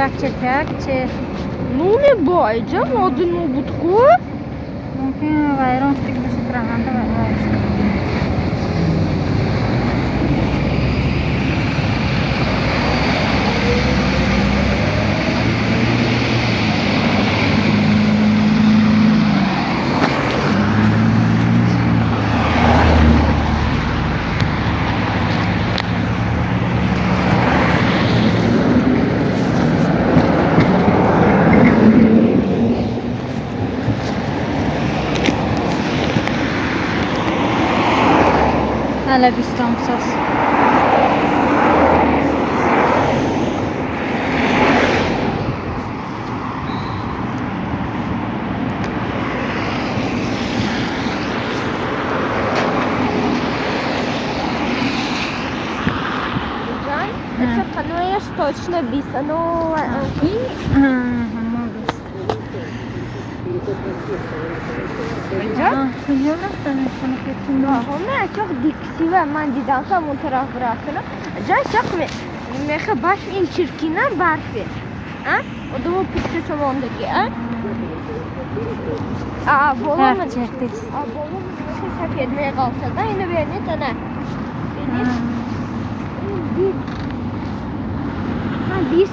Как-че? Ну не бойдем, одну будку. Мungkin вайрон стик bisa terangkan tuh вайрон. Hala bistamsız. Это понимаешь точно биса, но هما çok diksi ve ben didanka bu taraf bıraktım. Can çok mehe baş in çirkine barfi. Ha? O da bu pişti çomondaki. Ha? Bolum. Bolum sefiyet meye kalsa da yine bir ne tane. Bis.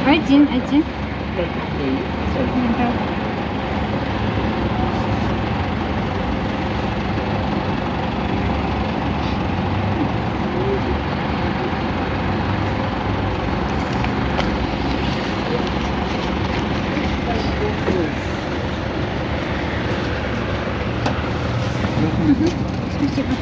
Один. Спасибо.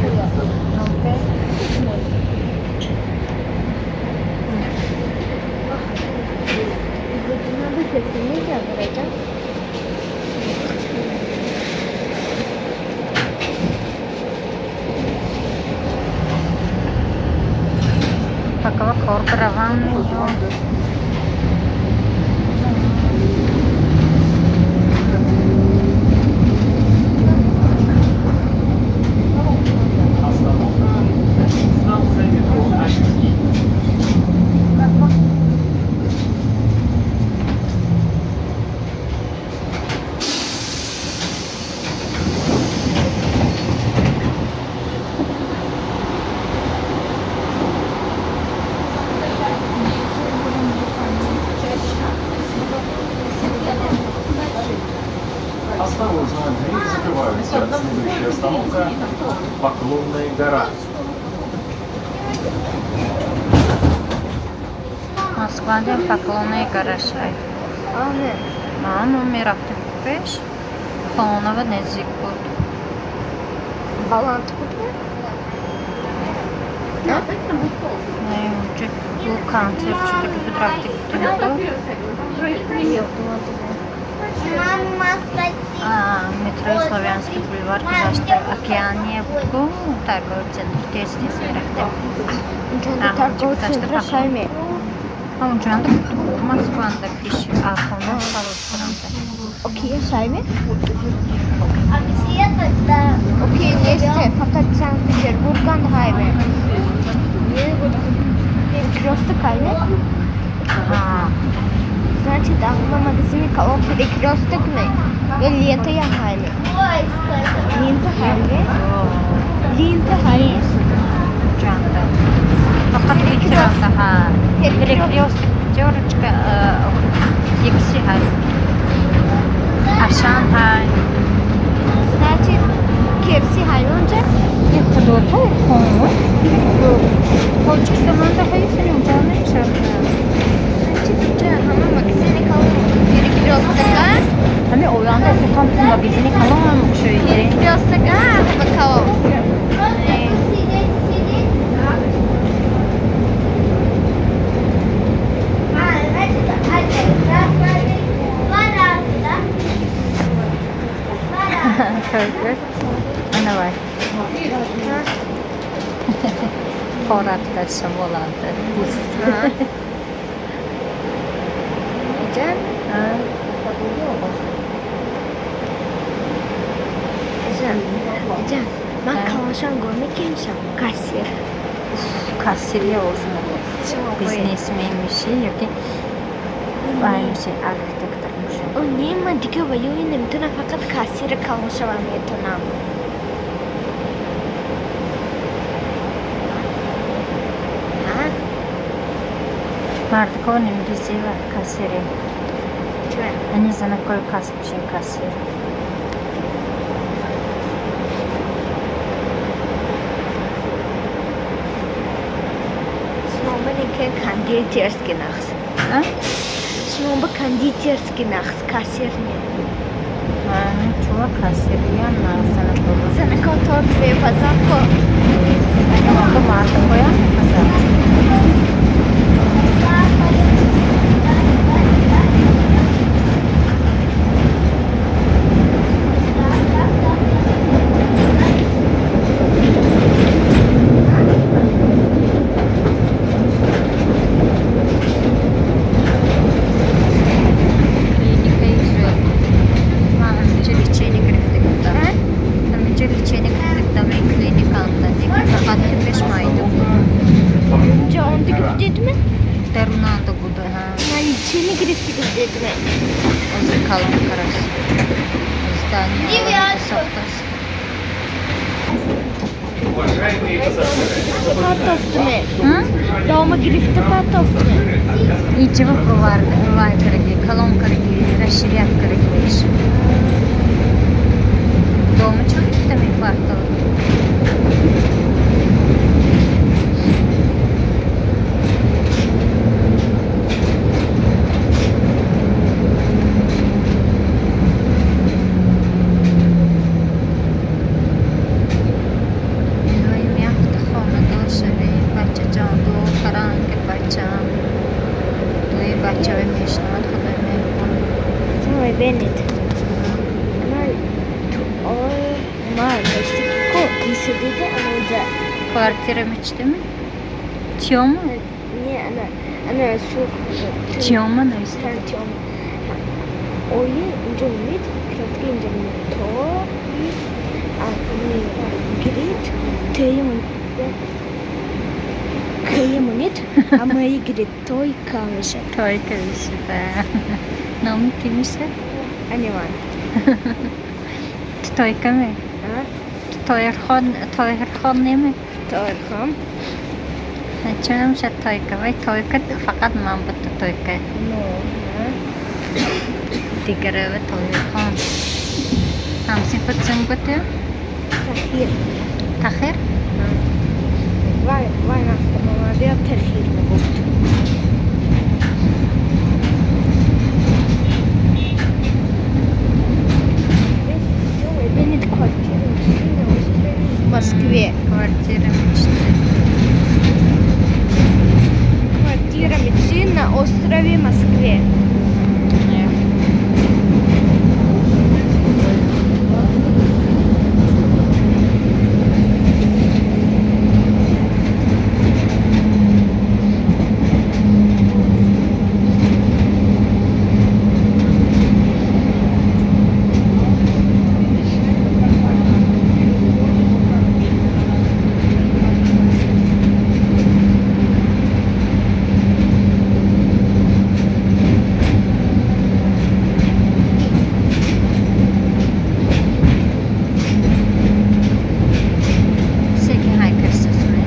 Окей. Надо kesinlikle yapacağım. Такова корпораван. Осторожно, двери закрываются. Следующая остановка Поклонная гора. Moskva'da Поклонная гора шай. Номер 5. Полного Nezikut. Баланс купил? Bu konser çünkü bir tarafta gidiyordu. Метро Славянский бульвар, Казахстан, Океания, торговый центр, Тесный Смирахте. торговый центр Шайме. Он же Москвa'da pişi, Afyon'da Salos'ta. Okey Şayme. Okey neyse fakat Sankt Petersburg'dan daha iyi. Перекресток Хайме. Значит, в магазине колонки перекресток и лента я Хайме. Лента Хайме. Лента Хайме. Canda. Fakat bir daha. Перекресток, пятерочка, Дикси Хайме. Aşağı Хайме. Значит, Керси Хайме olacak. Кто-то помог. Хочешь самому ходить, он же не шарит. Hani o yanda Sultan magazini kalamamış şöyle. Bakalım. Köylü. Ana var. Porat'ta Şamolan'da. Can. Can. Ben kalaşan görmek gelmişim. Kasiyer. Kasirya olsun. Biznes miymiş yok ki. Aynı şey arhitektörmüş. O niye mi dikiyor yine bütün fakat kasiyere kalmış var mı yetonam. Мартикон имбизива кассири. Они за на кой каспичен кассир. Снова никакие кондитерский нахс. Снова кондитерский нахс кассир нет. Ничего, кассирия на санатории. Санаторий твоей позавку. Это Марта коя позавку. Тернадо буде, Ничего не грести где-то. Озеркалом карась. Здание Софтас. Уважаемые пассажиры, Дома грифта потофтуме. Ничего провар, лайкараги, колон караги, расширят караги. Дома чуть там и квартал. Bennett. Она достигла и сидит, она уже... Kvartira mechta mi? Tiyoma? Не, она şu... Tiyoma ne işte? Sen Tiyoma. Oyu ince unit, kratki ince unit. To, grit, kıyım unit, ama iyi grit, toy kalmışı. Toyka işte. Nomi kim işte? Anne var. Toyka mi? Ha? Toyerxon nemi? Toy kam. چونم شد تویکه وی تویکه فقط من بود تویکه No. Ha? دیگره و تویکان همسین بود زنگ بود Tahir. تخیر Vay nasıl bana diyor tahir mi bu? Beni de kvartirim. В Москве. kvartira işte Квартира мечты на острове Москве. Всякие хайкерсы свои.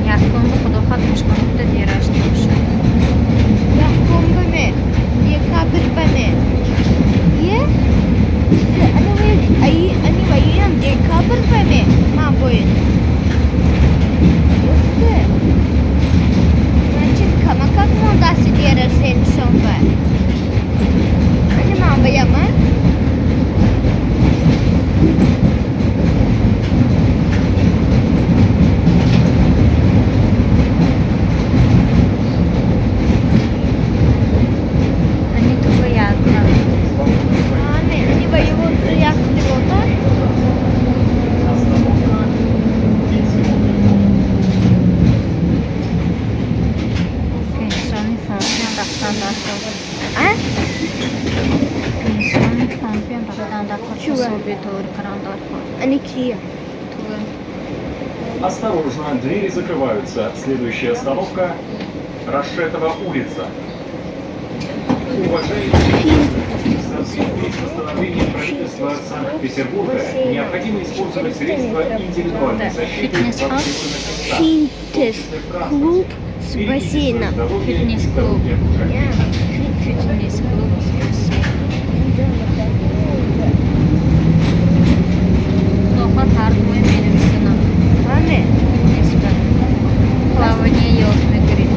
Yakında خداخواد مشکل ده دیرش باشه يحكم بمن يكابر بمن أنا وياهم يكابر بمن ما بوين значит как он даст диğer sen sonra أنا ما وياهم они тупо ядно они воюют яхты вот Остановка. Pensioni fondiyon raftan dar kod а Pensioni fondiyon raftan dar kod Чего? Соби тур кран dar kod они Кия Тур Осторожно, двери закрываются. Следующая остановка – Рашетова улица. Уважаемые, в соответствии с постановлением правительства Санкт-Петербурга необходимо использовать средства индивидуальной защиты в общественных местах. Фитнес клуб с бассейном Фитнес-клуб. Фитнес-клуб Худоход ҳарфҳои менависонам Ане нисбат плавание ёд мегирем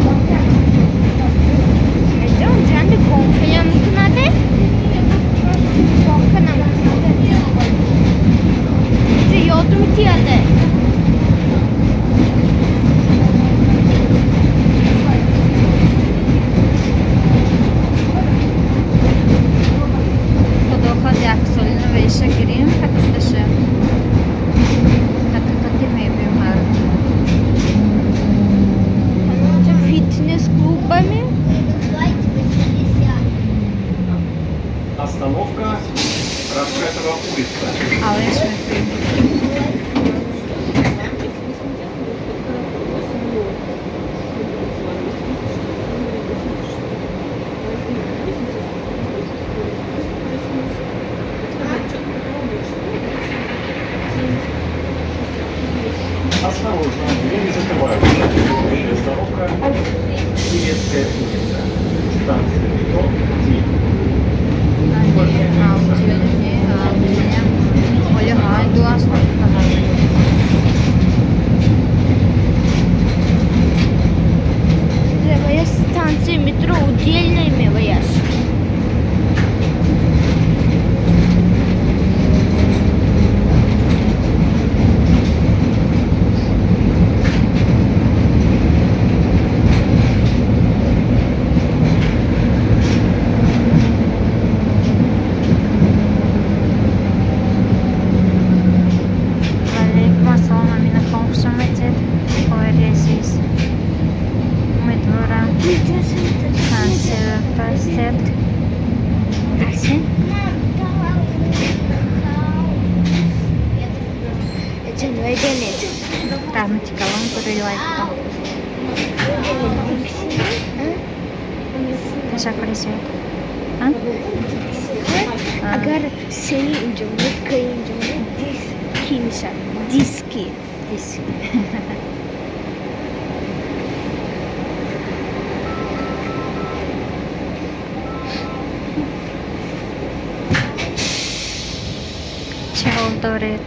Жанды гонка мекунады гонка намекунады ёд мекунады Худоход як солина ва иша гирем ҳақиқаташа ҳақиқати мебиём ҳар фитнес клубами Остановка – Рашетова улица. алеш мекунем Осторожно, двери закрываются. Следующая остановка – Советская улица. Станция метро «День». Altıya, oli hay duasını جنوی بینید رحمتی کلام بروی لایک کن. تشکر زیاد. اگر سنی اینجا بود که اینجا بود دیسکی میشه دیسکی چه حال دارید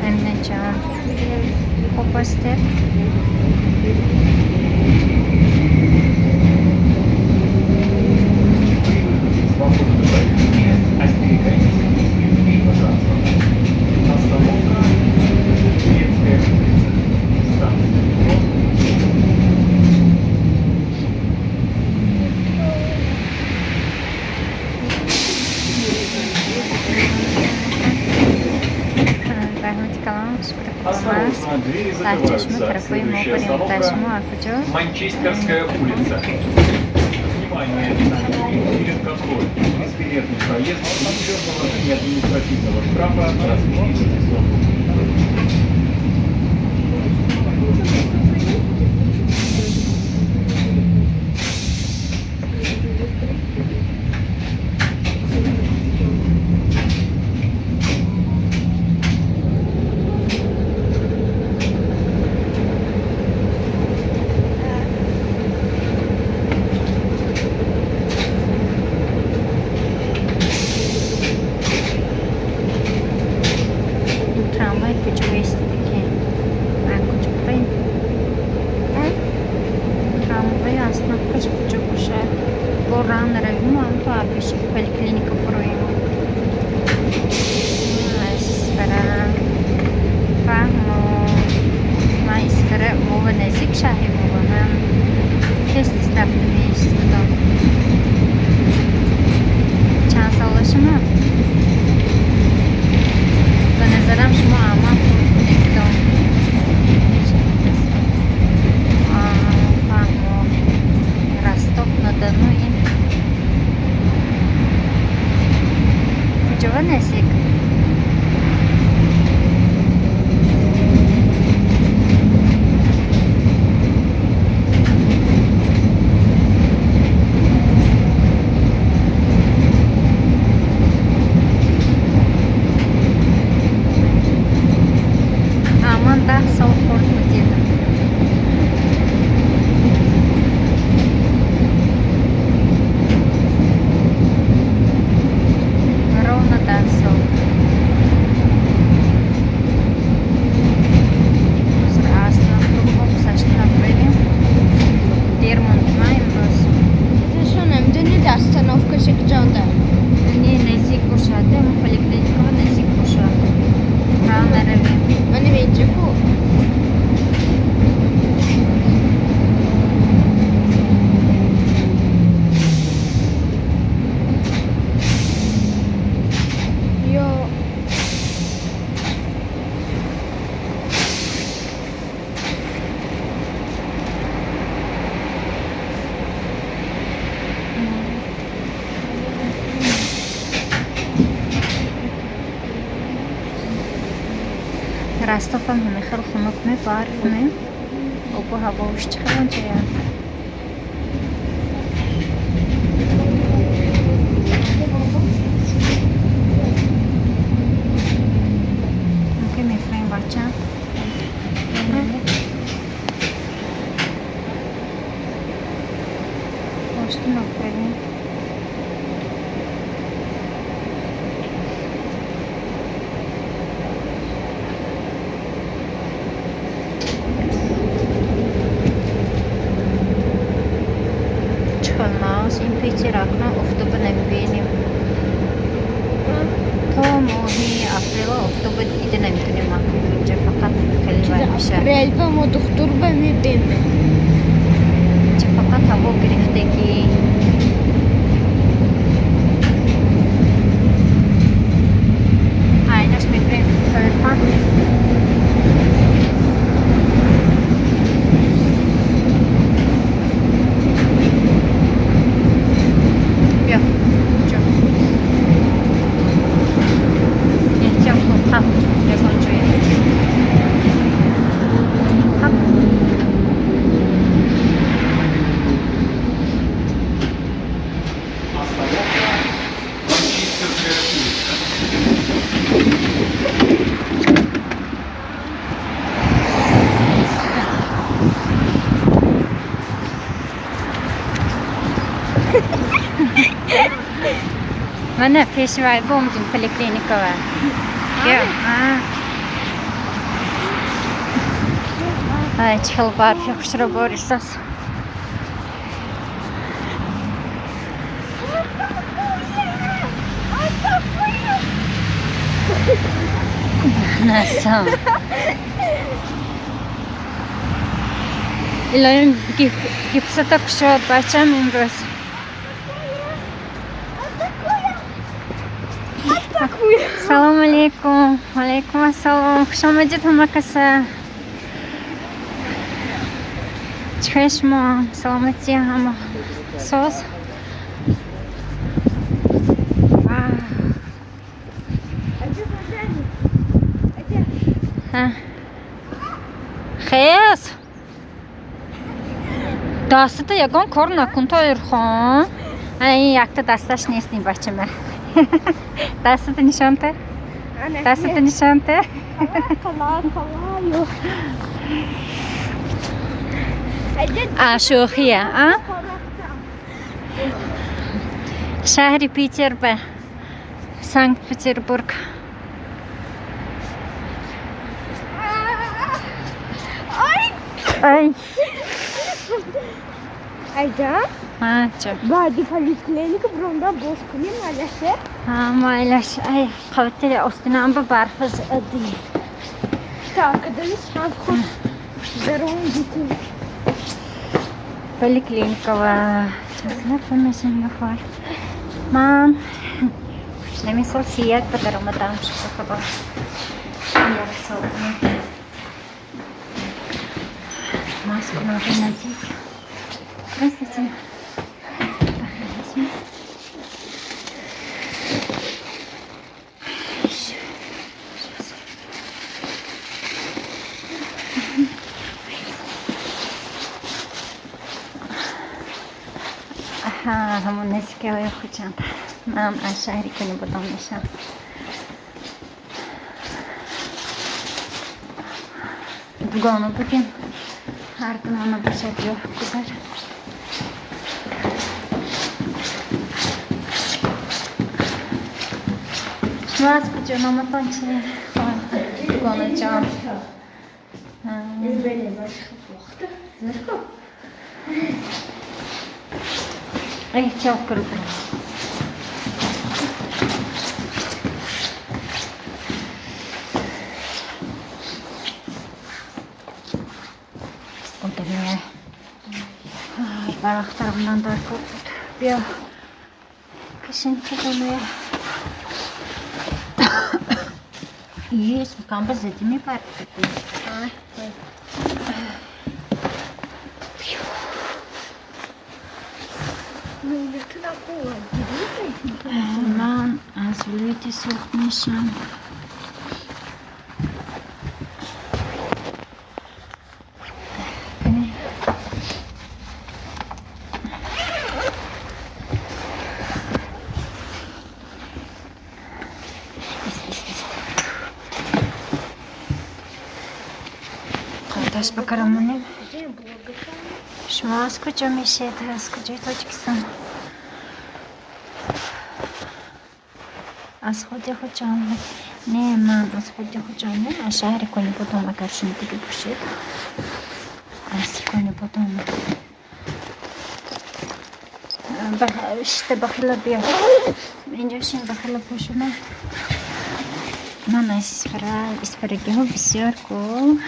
امنه جان؟ خوب هستید؟ Свободное движение, остерегайтесь лишнего транспорта. Остановка Турецкая улица. Станция метро. رحمتی کلام شکر خدمت. Осторожно, двери در چشم закрываются. طرفای ما Следующая بریم تشمو остановка کجا؟ Манчестерская улица. Внимание, на перед контроль. Бесбилетный проезд влечет наложение административного штрафа в размере 500 рублей. تراموای کجا ایستیده که من کجا بریم؟ تراموای اصلا کجا باشه؟ با راه نرویم و هم تو پیش پلیکلینیکا برویم. اسپرم فهمو من اسپرم موقع نزدیک شهری موقع من تست استفاده میستم. چند سالشمه؟ به نظرم شما اما نمیدون فهمو رستاق ندانو این کجا نزدیک من 10 سال خورد دیدم. ровно 10 سال. Прекрасно. Кругом сошли بریم. دیر مطمئن باش. چون نمیدونید اصطنافکش کجا داره نه نزدیک باشه. دم پلیکلینیکا نزدیک باشه. راه نرویم. من اینجا کو یا رستاقم همه خیلی خنک برف نه و با هواش چقدر جایه ممکن میفرین بچه باشتی نفرین چالماس این پیچی راکنه افتوبه نمیبینیم تا ماهی اپریل افتوبه دیده نمیتونیم ما اینجا فقط خیلی بر میشه اپریل به ما دختر به میبینه اینجا فقط هوا گرفتگی ایناش میبریم فرفان بیا اینجا احتیاط کن یکان جویه Mana peshvoy bo'ldim poliklinika va. Yo'q. Ay, chiqil barfi xushro borisiz. Nasıl? İlayım gipse takışıyor bahçem imroz. Assalomu alaykum. Alaykum assalom. Xush omaded hammasi. Chiqishmi? Salomatlik hamma. So'z. Ha. Xeyr. Dastda yagon kor nakun to'yirxon. Ay, yakta dastash nesni bachama. Dastda nishonta? Dastda nishonta? Yok. Shu xiya, Shahri Peterburg, Sankt-Peterburg. Ay. Ayda. Ha, çok. Badi poliklinika bronda bozkuni malası. Ha, maylash. Ay, qavatda ostidan bir barfiz edi. Takıdırız hem hoş. Daron gitti. Poliklinika va. Information var. Mam. Ne misal siyat padaramadan şu kadar. Yarısı oldu. Маску надо надеть. Здравствуйте. Ага, همون نسی که باید خود چند من از شهری کنی بودم نشم بگانو بگیم هر دنانو بشد یا گذر شما از کجا نامتان چیه؟ بگانو جان Ay, çok kırıldı. O da ne? Ay, barak tarafından da korkut. Bir kışın çıkamıyor. İyi, kampa zedimi park etti. من از ولایت سرخ میشم Kardeş bakarım bunu. شما از کجا میشید؟ از کجای تاجیکستان؟ از خود جامعه؟ نه من از خود جامعه از شهر کنی بودم اگر شما دیگه باشید از کنی بودم işte bakıla bir اینجا شین bakıla پوشونه من از اسفرگی ها بسیار خوب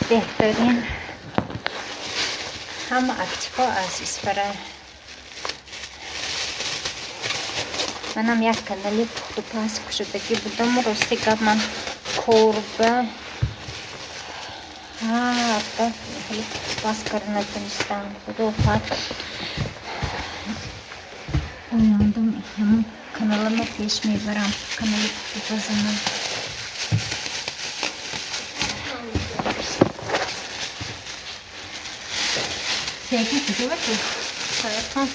بهترین همه اکتیفا از اسفره منم یک کانالی پخت و پس کشیدگی بودم و راستی قبل من کوربه حتی پاس کردن نتونستم خدا فرد uyandım hemen kanalıma پیش میبرم کانالی پخت و پزنم Sevgi gidiyor ki. Sayarsan.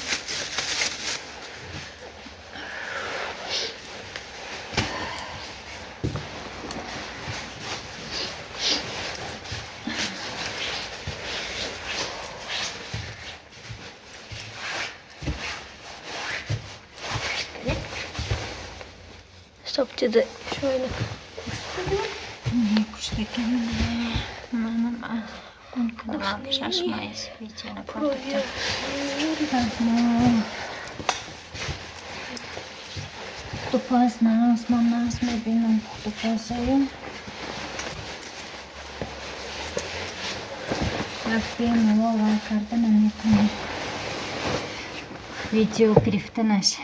Topçu'da şöyle. Ne kuştaki он канал шашмайс видео на компьютере. Кто познал, нас мы бинем, кто позовем. Афин, лова, карта на никому. Видео грифта наш.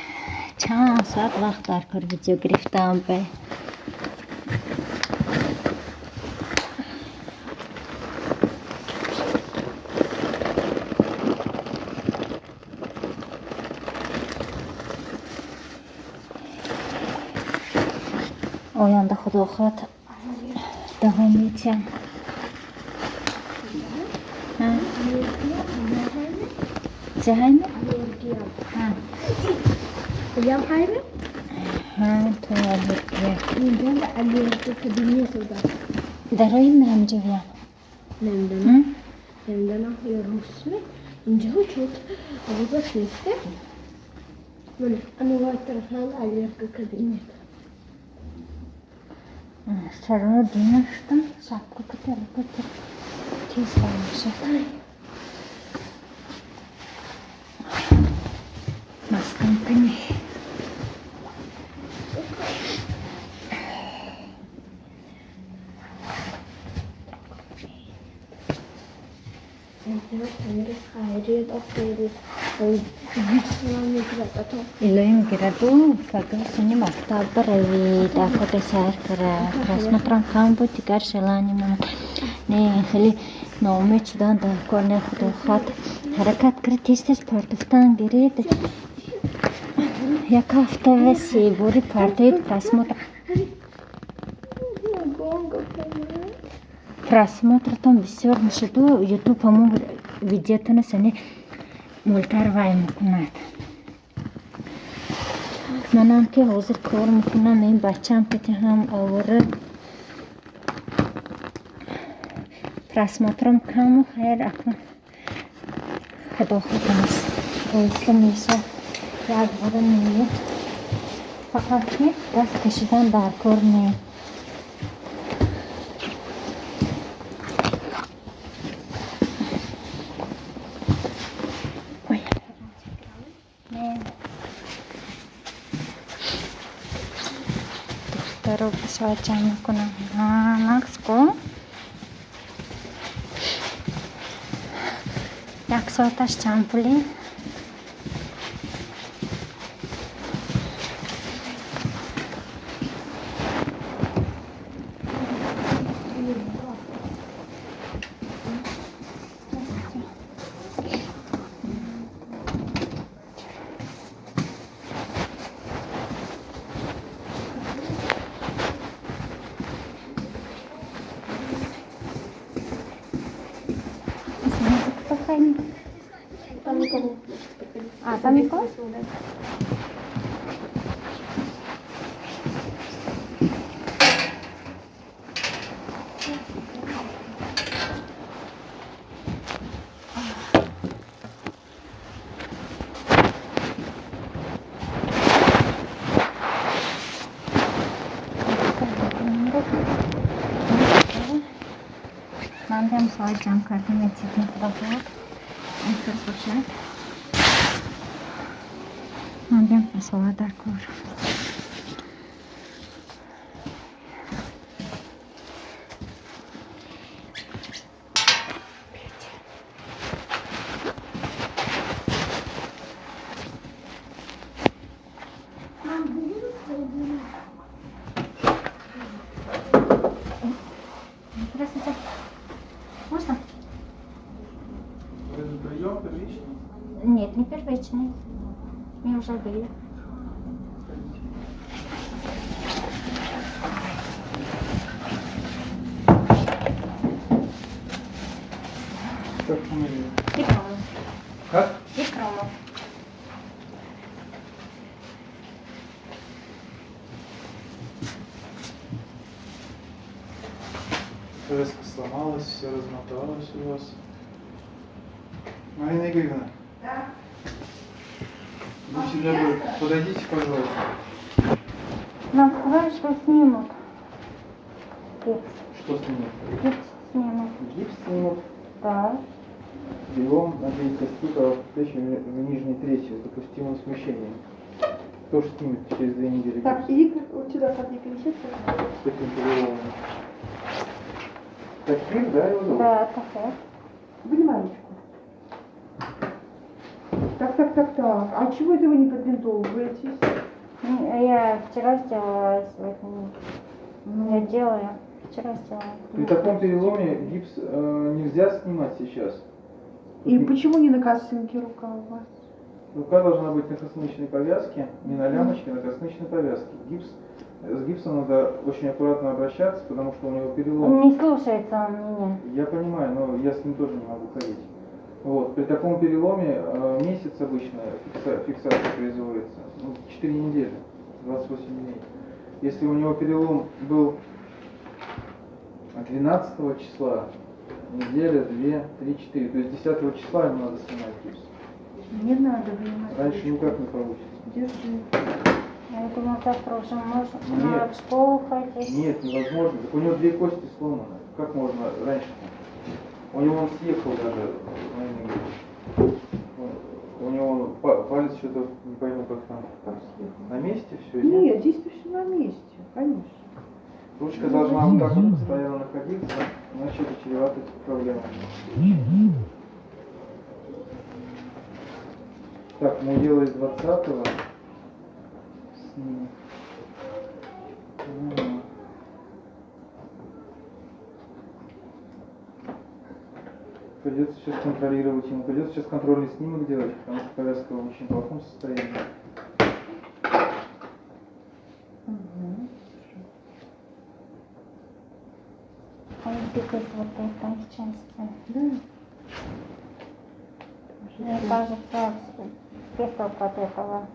Чан сад вахтар кар видео грифта амбай. Oyanda xudoxot davom etgan. Jahaymi? Ha. Hocam hayır mı? Ha, to allergiya. Ben de allerji kabinesi var. Daroyim ham javya. Nemden. Nemden ahıyorum ismi. İnce uçut. Avuzda sesli. Böyle anıvar tarafından allerji kabinesi. Sarını dinlemiştim. Şapka kıtır. Tez kalmışım. Maskam kini. Iloim граду, когда сниму таборы, да, фотосайр, просмотром камбу, тигар желанием, не, хали, но мы чудо, да, корне худохат, харакат критистес спортовтан гирит, я кафтавеси, бури партиет просмотр. Просмотр там бисёр мешаду, YouTube ҳамон видеотоно сани мултар вай мекунад. Манам ки ҳозир кор мекунам, ин бачаам ки ҳам овора просмотрам каму хайр акун худохотамас оисла меша як бора мея фақат ки даст кашидан дар кор не. Taruh pesawat kunang anakku. Jak sotas campuli. Там никого? Нам свой джам карты найти на проход. Нам посылать даркор. Здравствуйте. Можно? Прием первичный? Нет, не первичный. Мы уже были. Как фамилия? Икромов. Как? Икромов. Резко сломалась, все размоталось у вас. Марина Игоревна? Да. Вы сюда подойдите, пожалуйста. Нам сказали, что снимут. Гипс. Что снимут? Гипс снимут. Гипс снимут. Да. Перелом обеих костей плечи в нижней трети с допустимым смещением. Кто же снимет через 2 недели? Так, гипс иди вот сюда ко мне пересядь. с таким переломом? Таких, да, его зовут? Да, такая. Вниманечку. Так. А чего это вы не подбинтовываетесь? Я вчера сделала сегодня. Я делаю. Вчера сделала. При таком переломе гипс нельзя снимать сейчас. И почему не на косынке рука у вас? Рука должна быть на косыночной повязке, не на лямочке, а на косыночной повязке. С гипсом надо очень аккуратно обращаться, потому что у него перелом. Не слушается он меня. Я понимаю, но я с ним тоже не могу ходить. Вот. При таком переломе месяц обычно фиксация производится. 4 недели, 28 дней. Если у него перелом был 12 числа, неделя, 2, 3, 4, то есть 10 числа ему надо снимать гипс. Не надо вынимать. Раньше никак не получится. Держи. Я думала, завтра уже можно Нет. в школу ходить. Нет, невозможно. Так у него 2 кости сломаны. Как можно раньше? У него он съехал даже. У него палец что-то, не пойму, как там на месте все. Нет, здесь все на месте, конечно. Ручка должна вот так вот постоянно находиться, иначе это чревато проблемами. Так, мы делали 20-го. Придется сейчас контролировать ему. Придется сейчас контрольный снимок делать, потому что повязка в очень плохом состоянии. Он двигает вот этой части. Да. Мне кажется, песок от этого.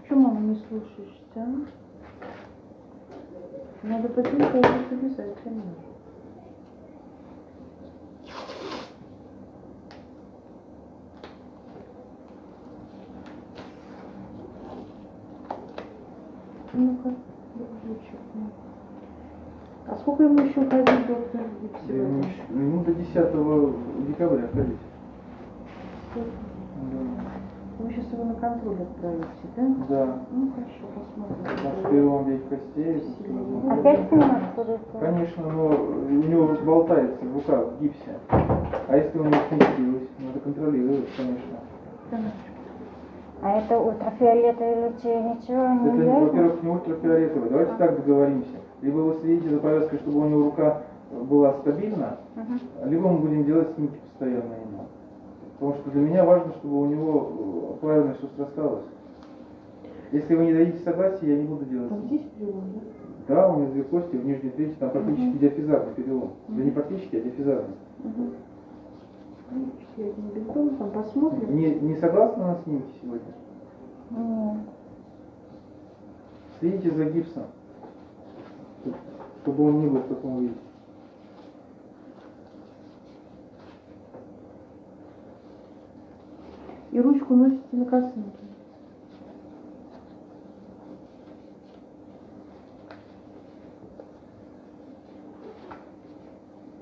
Почему мама не слушаешься, а? Надо подбинтовывать обязательно. Ну-ка, дружочек. А сколько ему еще ходить, доктор? Ему до 10 декабря ходить. Вы сейчас его на контроль отправите, да? Да. Ну хорошо, посмотрим. Потому что перелом обеих костей. Опять снимать куда-то? Конечно, но у него болтается в руках в гипсе. А если у него сместилось, надо контролировать, конечно. А это ультрафиолетовый лучи ничего не Это, влияет? во-первых, не ультрафиолетовый. Давайте так договоримся. Либо вы следите за повязкой, чтобы у него рука была стабильна, либо мы будем делать снимки постоянно ему. Потому что для меня важно, чтобы у него правильно все срасталось. Если вы не дадите согласия, я не буду делать. Там здесь перелом, да? Да, у него 2 кости в нижней трети, там практически диафизарный перелом. Да не практически, а диафизарный. Я не бинтом, там посмотрим. Не согласны на снимки сегодня? Нет. Следите за гипсом, чтобы он не был в таком виде. И ручку носите на косынке.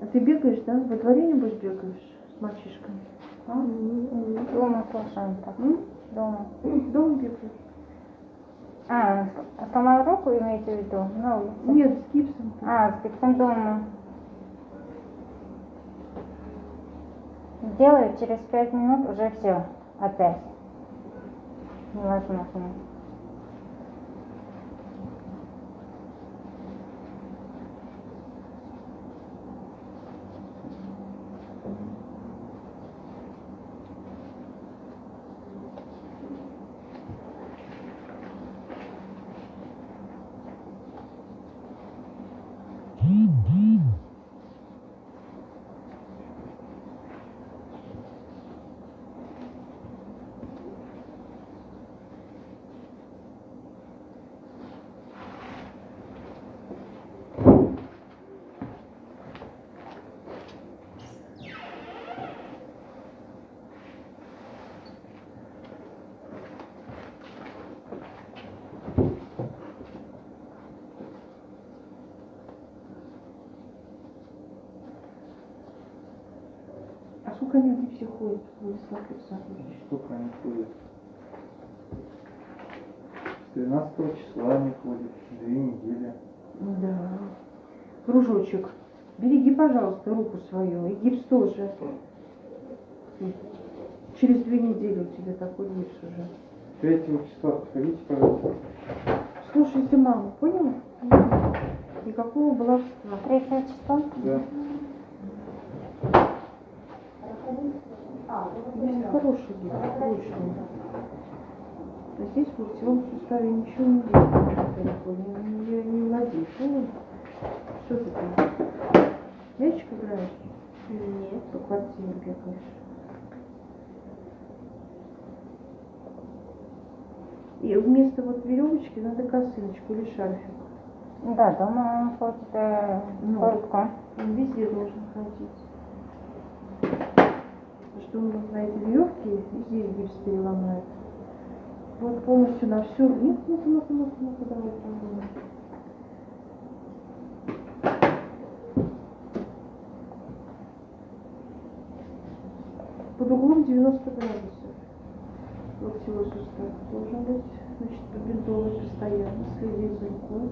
А ты бегаешь, да? Во дворе небось бегаешь с мальчишками? А? Дома тоже он так. Дома. Дома бегаешь? А, сломал руку, имеете в виду? На улице? Нет, с гипсом. А, с гипсом дома. Делаю, через 5 минут уже все. Опять. Невозможно. сколько они в гипсе ходят, Владислав Александрович? Сколько они ходят? С 13 числа они ходят, 2 недели. Да. Кружочек, береги, пожалуйста, руку свою. И гипс тоже. Через 2 недели у тебя такой гипс уже. 3 числа подходите, пожалуйста. Слушайте маму, поняла? Никакого баловства. 3 числа? Да. Есть хороший гипс, прочный. А здесь в локтевом суставе ничего не делает. Я не владею, понял? Что ты там? Мячик играешь? Нет. По квартире бегаешь. И вместо вот веревочки надо косыночку или шарфик. Да, дома он ходит коротко. Он везде должен ходить. Потому что он на эти веревки и здесь гипс переломает. Вот полностью на все. Нет, ну-ка, давай попробуем. Под углом 90 градусов. Локтевой сустав должен быть, значит, побинтовывать постоянно, следить за рукой.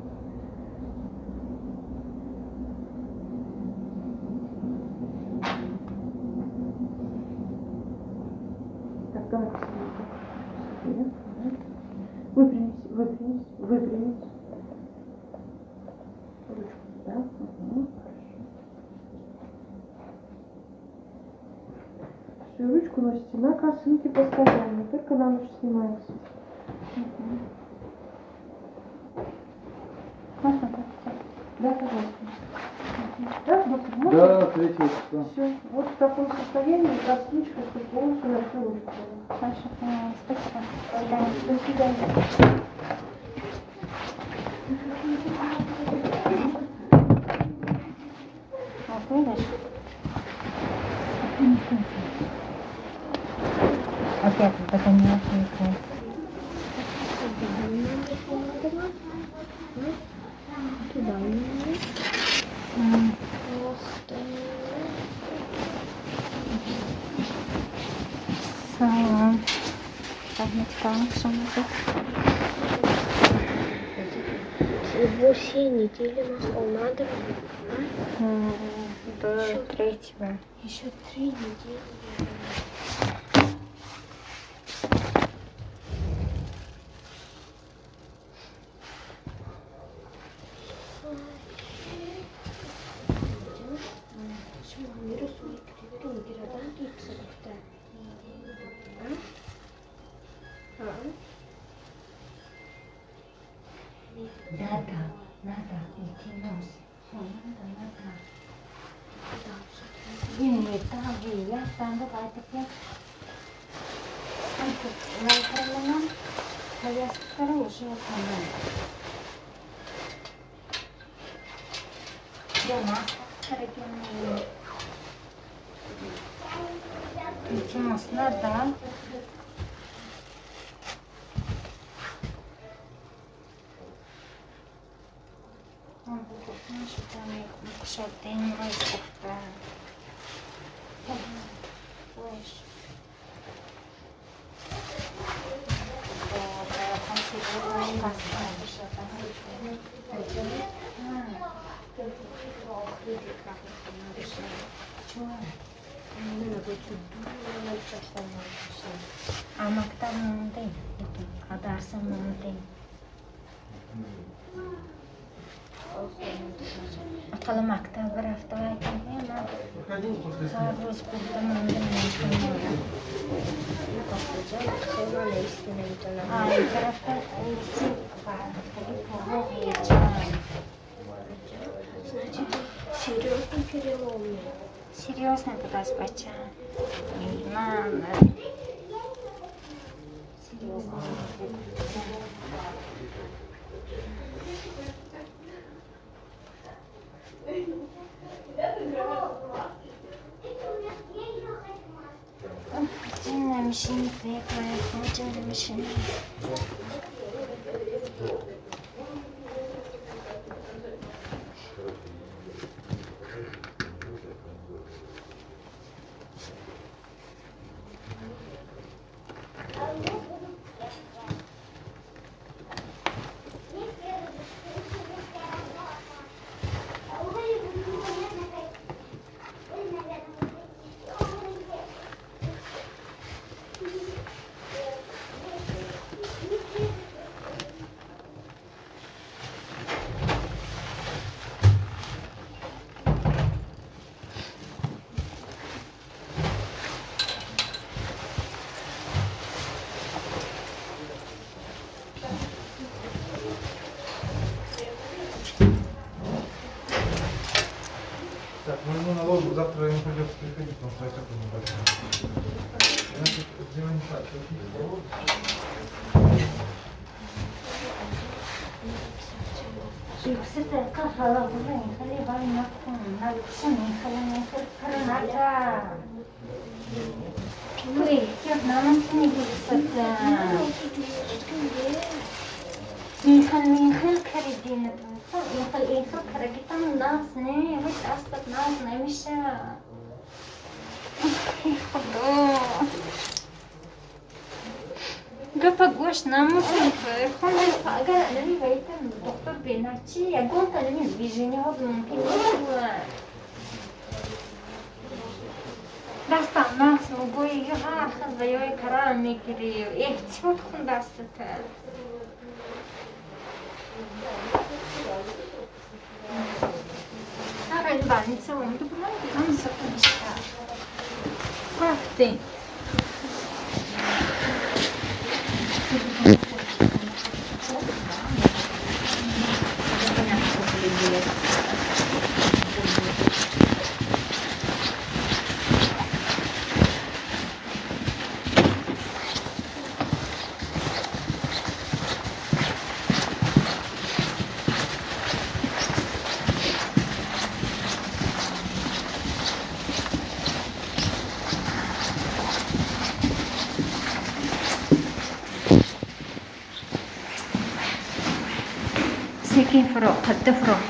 Так, давай себе. Выпрямить. Ручку туда. Угу. Всю ручку носите на косынке постоянно, только на ночь снимается. Угу. Можно так? Да, пожалуйста. Да, доктор, можно? Да, 3 числа. Все. Вот в таком состоянии косыночка, чтобы полностью на всю ручку. Хорошо, поняла. Спасибо. До свидания. Вот видишь? Опять вот это не отвлекает. Салам. Памятка, что мы Всего 7 недель масло надо. до 3-го. Еще 3 недели. Надо идти нос. Надо. Я там давай теперь. Я скоро уже остановлю. Где масло? Дорогие. Идти нос надо. Что ты не можешь А мактаб мындай, адарсы мындай. Kalau maktab berafta ini mah harus berteman dengan teman. А, berafta isi tapi pohon hijau. Значит, серьезный перелом. Серьезно пытаюсь baca. Gimana? Серьезно. Отдельная машина приехала, отдельная машина. يكسر الكهرباء ولا يخلي بالي نفهم لا يكسر يخلي يكسر نادا وي كيف نعمل تاني يكسر يخلي كردينا يخلي كردينا الناس نه مش أصلا ناس نه مش Gapa gosh namu sifir. Kalau agar ada kaitan doktor benarci, ya gue kan ini visionnya mungkin itu. Dasta nas gue ya kan bayo karam mikiri. Cepat kan dasta ter. Sekarang balik sama itu belum kan sekarang. Pasti. سكين فروق قد فروق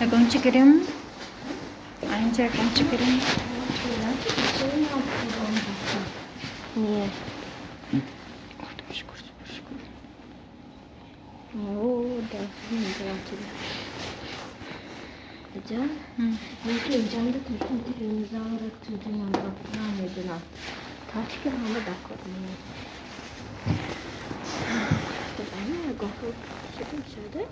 أقوم تكرم أنت أقوم تكرم Niye? Da Can, mungkin Can'da tutun dilimizi alarak çocuğun baktıran edilen taşkı halı da koruyor. Ben ne gafur çıkım şöyle.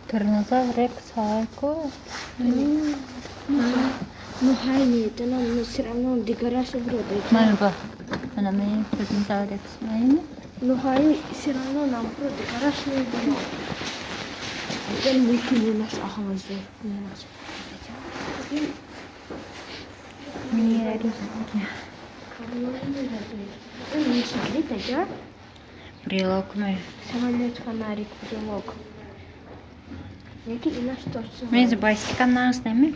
Тирнозавр Рекс хайко. Ну хайни, это нам все равно дегораж вроде. Мальба. Она мне Тирнозавр Рекс майна. Ну хайни все равно нам про дегораж не дано. Это мультики у нас ахмазы. Мири. Не смотрите, да? Брелок мой. Самолет фонарик брелок. Neki ilaç torsu. Мен зубастика нас неми.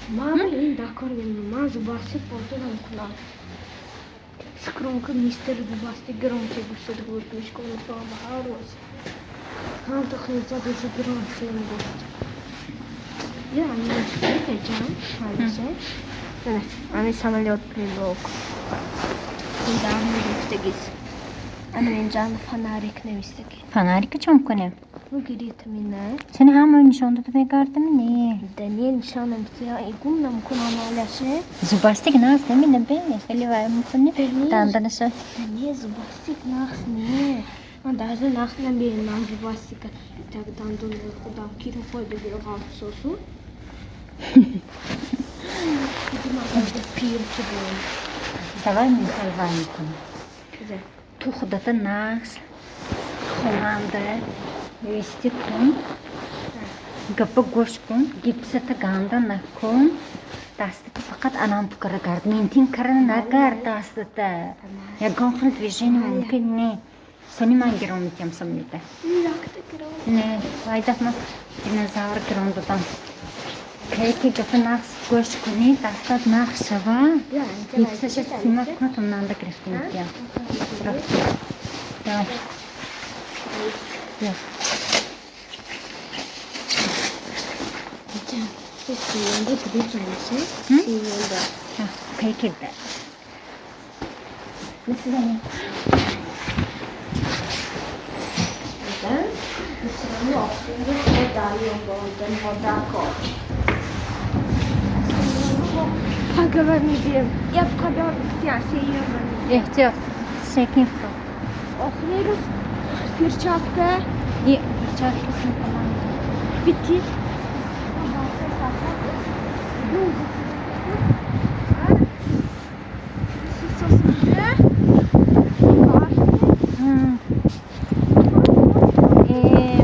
Мама им дакорим, ма зубастик потом кулак. Скромка мистер зубастик громче гусет будет мешком по бахарос. Там то хлебца даже громче не будет. Я не спите, Can, hadi. Evet, hani самолет брелок. Да, мы гитегис. Ana benim canlı fanarik ne istek? Фонарика чем конем? Bu giritmine. Sen ham nishonda da begardim ne? Daniel nişanım ya igunna mukun amalashe. Зубастик нас неми не бе. Или вай мукуни? Дандана се. Не зубастик нах не. А даже нах не бе нам зубастик. Так дандон худам киру хойду бе гавсосу. Идем пир чебон. Давай ми халвай мукуни. Güzel. Тухдата нас. Холанда. Вистикун. Гапа гошкун. Гипсата ганда накун. Дастата фақат анам пукара гард. Ментин карана нагар дастата. Я гонхрат движение мумкин не. Сонимай героми тем самите. Як-то герой. Не, айдахма динозавр геромда там. Кейки гапа нас гошкуни. Дастат нах шава. Гипсата симак на тумнанда крескун тя. Давай. Yes. Siyonda gidiyorsun. Siyonda. Peki de. Nasıl yani? Neden? Mısır'ın aslında o dahi olduğundan o da kork. поговорим. Я когда Ehtiyat. Sekin kal. Oxuyuruz. Перчатка. И перчаткasını tamam. Bitti.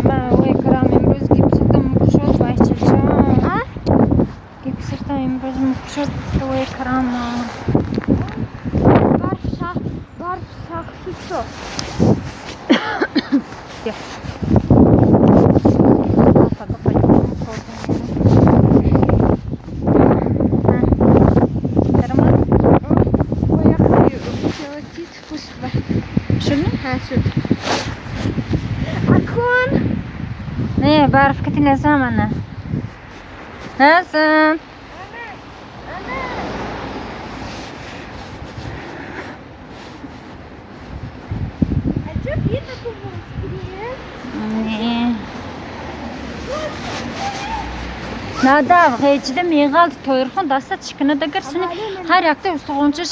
من او اکرام امروز گیپسرتا مکشود بایچه جان گیپسرتا امروز مکشود تو اکرام Barf saksı. Ya. Kafa paylaşım Terima. Şunu? Ha, şu. Akun. Ne, barf kiti ne zamanı? Nasıl? Acaba bir de bu Ne? Nada, hecde miğal toyurxun dasta çıkına da görsün. Her yakta ustoğunca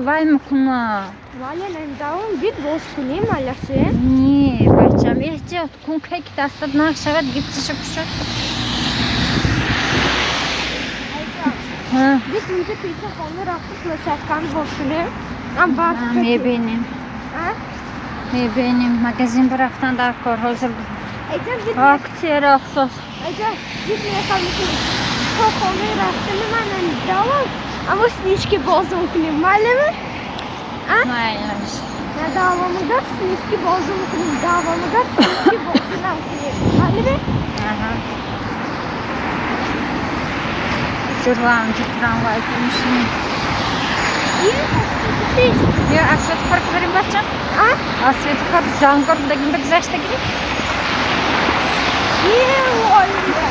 vay mukuna. Valen endavun bir boz kunayım alası. Ne, bacım ihtiyat kun kek dasta nakşavat gitsi şapşak. Ha. Biz önce kıysa onu raktıkla serkan boz kunayım. Ama barf Ne benim. Ha? Ne benim magazin bıraktan da kor hazır. Acaba Aktiyer aksos. gitmeye kalmışım. Çok onu raktım hemen endavun. Ama snişki bozdum kunayım. Malemi? Maylaş. Ya davamı da snişki bozdum kunayım. Davamı da snişki bozdum kunayım. Malemi? Aha. Zırvamcı tramvay kurmuşum. İyi hastası. Ya asfalt park verin bacım. Ha? Asfalt park zangordaki bir güzel gibi. İyi oldu.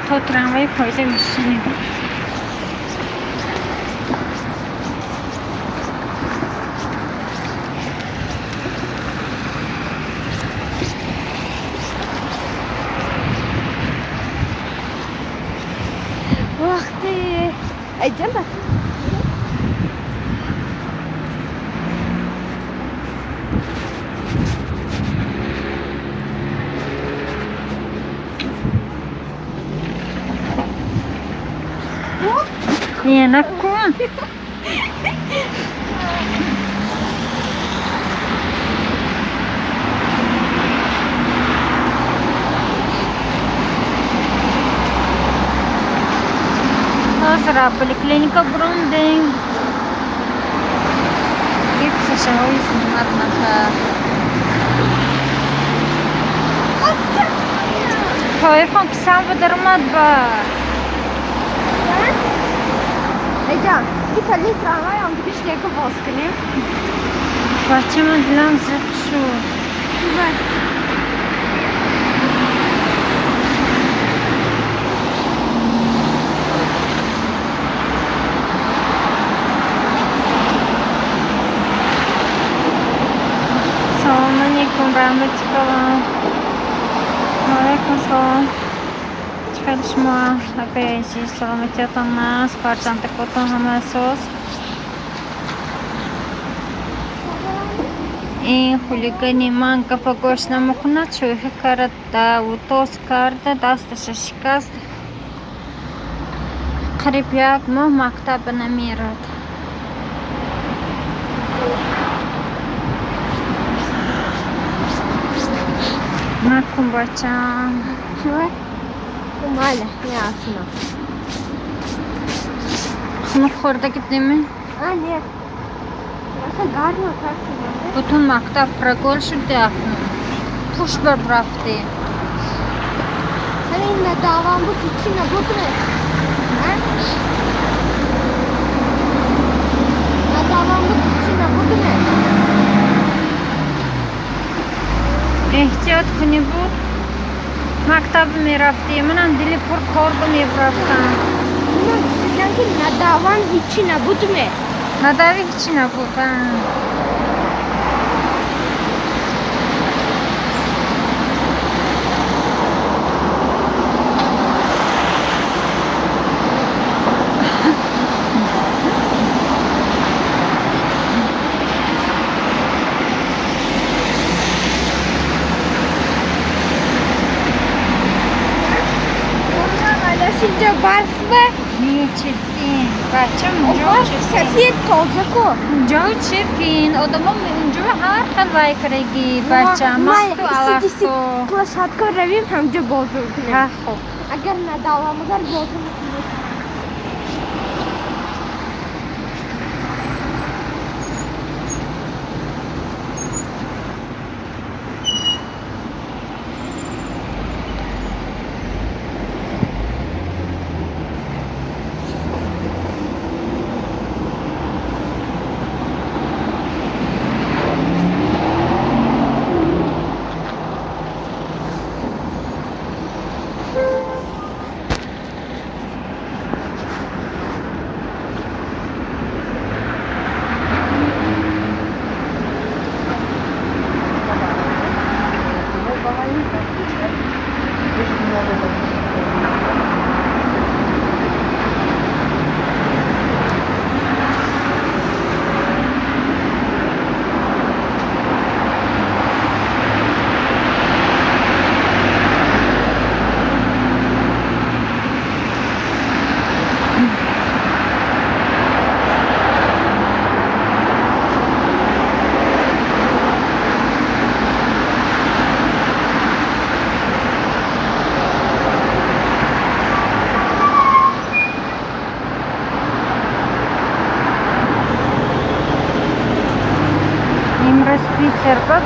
To tramvay koyduğum Vakti. Acaba? Enak kun. Sarap poliklinika Bronding. Gipsa siya hoy sumat na ka. Hayır kan kısa bir durmat ba. Ecem, bir tane tramvay aldı bir şey boz kunayım. Bacımın dilan zırt şu. Güzel. Assalamualaikum warahmatullahi Waalaikumsalam. Çıkar semua. Apa selamat datang mas. Cantik foto sama sos. Хулигани манка погошна мухна чуха карата утос карта даста шашикаст. Qarib yak mo maktabına mirat. Nakun bacham. Şöyle. Kumale. Ne aslında? Xunuk xorda gitdi mi? Anne. Nasıl garma taksın? Bütün maktab pragol şurada yaptım. Pushbar rafti. Seninle davam bu içine bu ne? Ha? Ya davam bu içine bu ne? احتیاط کنی بود مکتب میرفتی منم دلی پر کار میرفتم من دیدم که نداوان هیچی نبود نداری هیچی نبود اینجا برفه چیپین بچه اونجا چیپین سفید تازه کن اونجا چیپین آدم اونجا هر خلوی کرگی بچه مستو علفتو کلاس هات کن رویم همجا بازور کنیم خوب اگر نداوام اگر بازور کنیم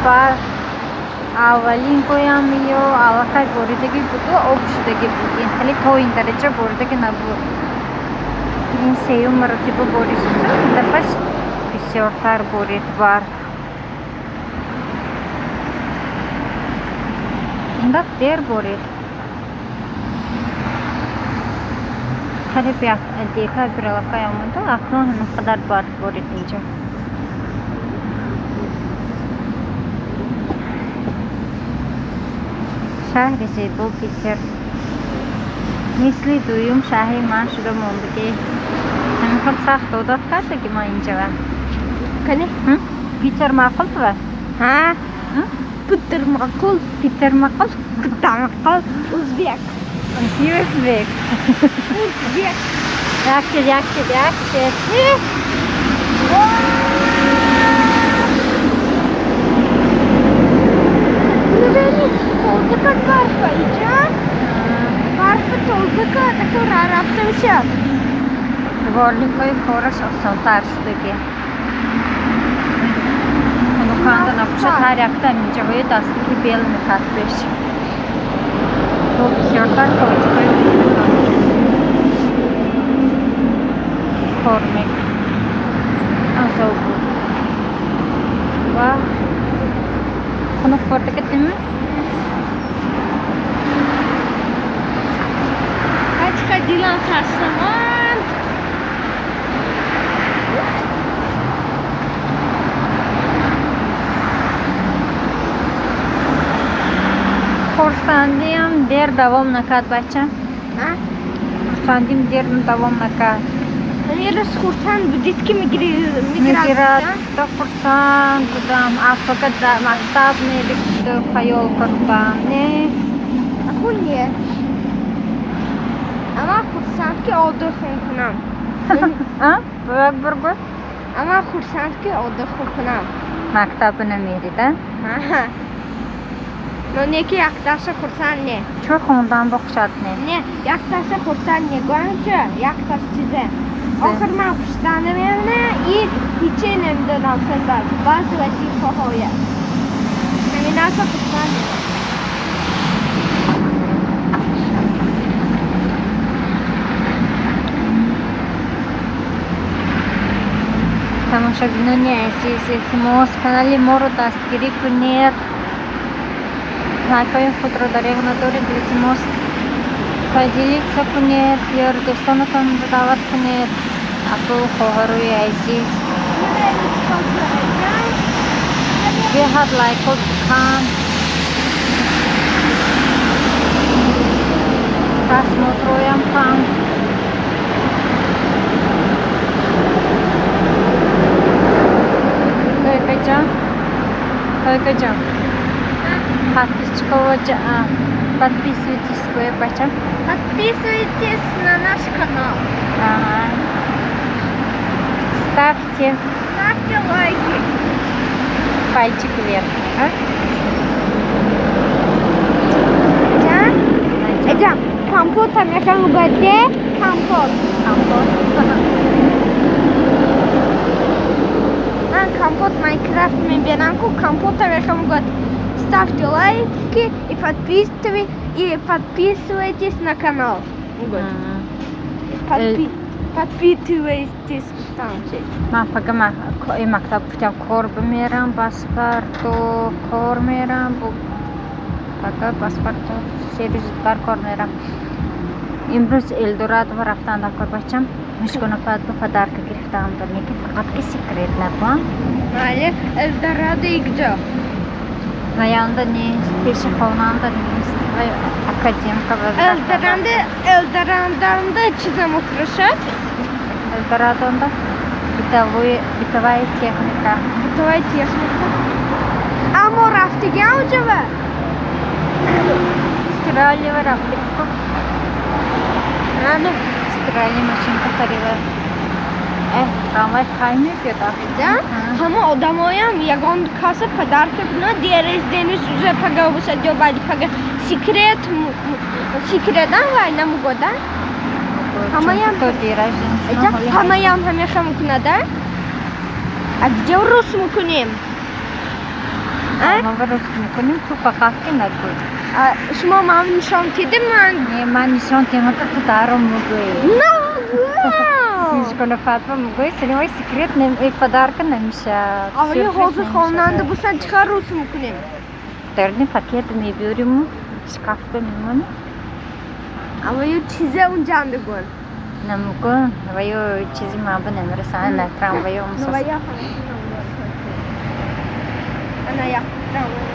بار اولین گویم یا علاقه بریدگی بود و آب شدگی بود این خیلی تا این درجه بریدگی نبود این سیوم مرتبه بریده دفعش بسیارتر برید بار این دفعه دیر برید خیلی دیگه بر علاقه آمده اکنون همقدر بار برید اینجا شهر زیبا پیتر مثل دویم شهر من شده موندگی همین خود سخت عادت کرده که ما اینجا کنی؟ پیتر معقول تو ها؟ پیتر معقول پیتر معقول پیتر معقول ازبک ازبک یکشید تازه کن برف اینجا برف تازه کن تو راه رفته میشه دوارلیک های کارش آسان‌تر شده که اونو کانده نباشه هر یکتن اینجا های دستی که بیل میخواد بشه تو بسیارتر توجه های کار میکنه از او بود و خونه خورده که دیمه چقدر دیلم خسته من خورسندیم دیر دوام نکرد بچه خورسندیم دیر دوام نکرد یه روز خورسند بودید که میگیرد تا خورسند بودم افقه در مکتب میرفت خیال کردم نه اخویه اما خورسند که آده خون کنم بگو اما خورسند که آده خون کنم مکتب نمیریده من یکی یک دست خورسند نه چه خوندم بخشد نه یک دست خورسند نه گویم چه یک دست چیزه آخر من پشتن نمیمونه این هیچی نمیدونم سندر باز وظیفه های همین اصلا خورسند نه تماشاگران عزیز التماس کانال ما رو دستگیری کنید лайкаи худро дар ягнадори илтимос поделиться кунед, ё дӯстонатонро даъват кунед. Аку хоҳарои азиз биҳад лайко бикан. Просмотроям кан. Тойкаҷон. Подписывайтесь, бачам. Подписывайтесь на наш канал. Ага. Ставьте Лайки. пальчик вверх. А? Эҷа, компотам якам угаде, компот. Ман компот Майнкрафт мебинам, ку компотам якам угад. Ставьте лайки и подписывайтесь на канал. Подписывайтесь там. Ман фақат мактаб гуфтам кор бимерам, паспорту кор мерам. Фақат паспорту се рӯзи дигар кор мерам. Имрӯз Элдорадо рафтам дар кор бачам. Мишкона подарка гирифтам дар неки фақат ки секрет накун. Майли, Элдорадо и где? Наянда нест, пеши хонанда нест. Академка Элдорадо'нда чизам украшать? Элдорадо'нда битовая техника. Битовая техника. Аммо рафтиган уҷава? Стирального рафтика. Ано. Стиральная машинка харида. Трамвай қайме пиёда. Да? Ҳама одамоям ягон каса подарка кунад, дерез денис уже пага бошад ё баъди пага секретан вай намугода. Ҳамаям ҳамеша мекунада? А где рус мекунем? Ма рус мекунем, ту фақат ки нагӯй. Шумо ман нишон дидем? Не, ман нишон дидам, ту даром мегӯӣ. Мишкона Фатма мегӯӣ, санимаи секрет подарка намешад. Ама ё ҳозир хонанда бошад чӣ кар рус мекунем? Дорни пакет мебиёриму шкафда мемонем. Ама ё чизе унҷа андагон. Намегӯм, ва ё чизи маба намерасад. Ана трамваё мисол. Ана як трамвай.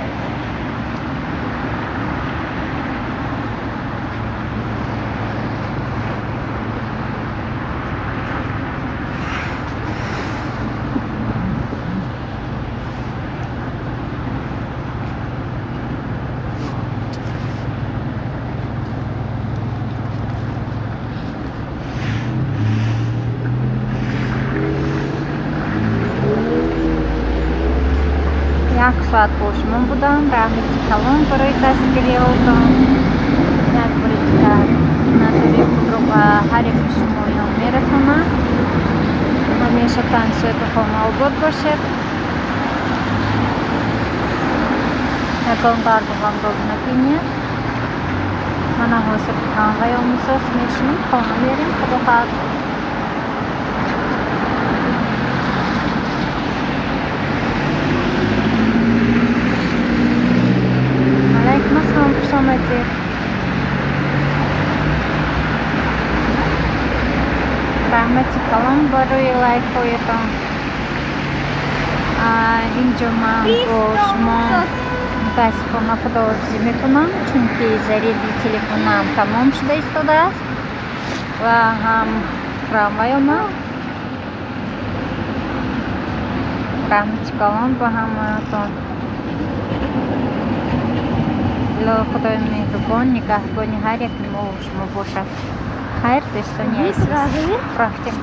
Як соат бошимон будам, раҳмати калон барои дастгирӣ олдам. Як бори дигар назари худро ба ҳар яки шумоён мерасонам. ҳамеша таншиятухона обод бошед. Ягон дардуҳам доб набинед. Мана ҳозир трамвай омӯзош мешинем, хона мерем, худоҳад. Алайкум ассалом, хуш омадед. Раҳмати калон барои лайкҳоятон. Инҷо ман бо шумо мутаассифона худоҳофизӣ мекунам, чунки зариди телефонам тамом шуда истодааст ва ҳам трамвай омад. Раҳмати калон ба ҳамаатон. Илоҳи Худои меҳрубон нигаҳбони ҳар яки мо шумо бошад. Хайр, дӯстони азиз. Рафтем.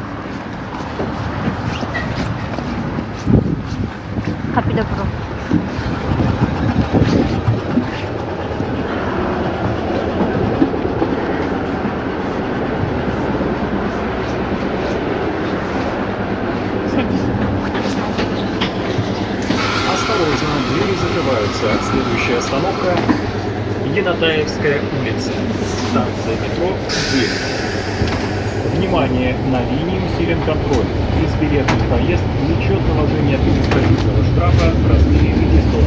Қапида буру. Осторожно, двери закрываются. Следующая остановка – Енатаевская улица. Станция метро «Дверь». Внимание! На линии усилен контроль. Безбилетный проезд влечет наложение административного штрафа в размере 500.